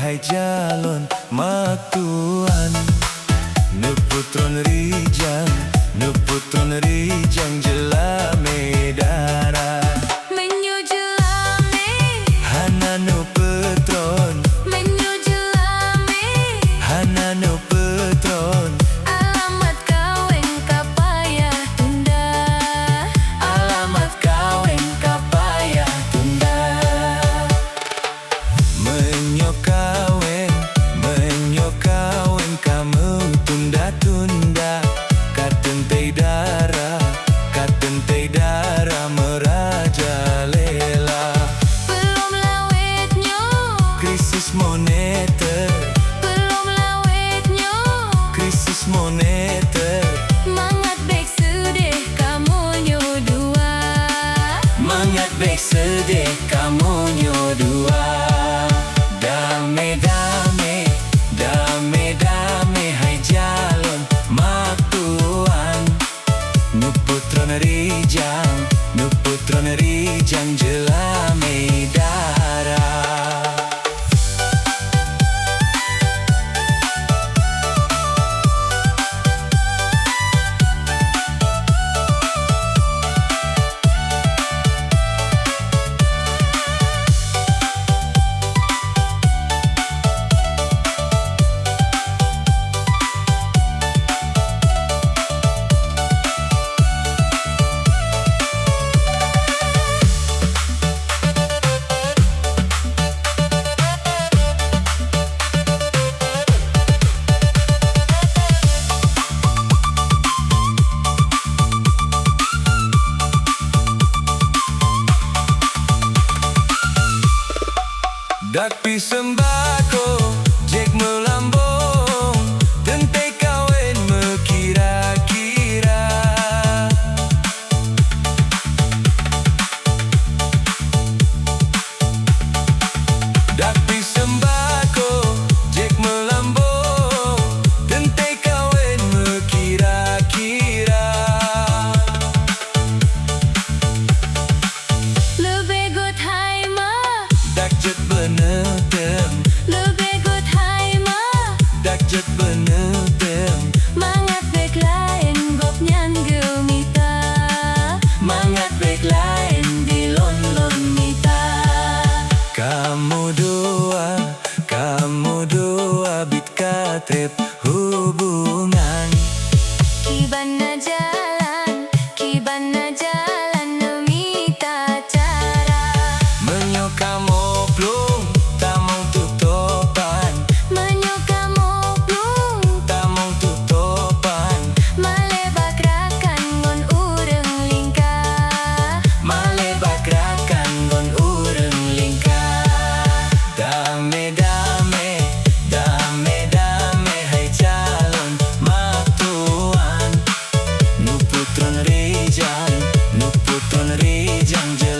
hai jalon maktuan. Nu putron rijang, nu putron rijang jela medara. Menyu jelame, Hana nu putron, menyu jelame. hana nu putron. Alamat kawin kapaya tunda. Alamat kawin kapaya tunda. Menyo kawin kamu tunda-tunda. Katentei dara merajalela. Belum lawetnya, Krisis moneter, belum lawetnya. krisis moneter. Mangat baik sedih kamu nyodua. Mangat baik sedih kamu nyodua. Dame-dame, dame-dame hai jalon maktuan. Nu putron rijang jela medara. Dak pi sembako, jek melambung, tentai kawin mekira-kira. Dak pi sembako, jek melambung, tentai kawin mekira-kira. Lebih gut hai ma, Dak jet benetem, lebih gut hai ma. dak jet benetem. Mangat baik lain gop nyan gemita. Mangat baik lain di lon-lon mita. Kamu dua bit katrep hubungan. Kibana jalan nemita cara. Menyo kamu plung, tamong tutopan. Menyu kamu plung, Tamong tutopan. malebak rakan ngon ureng lingka. Malebak rakan gon ureng lingka. Dame-dame, dame-dame hai calon maktuan. Nu putron rijang jela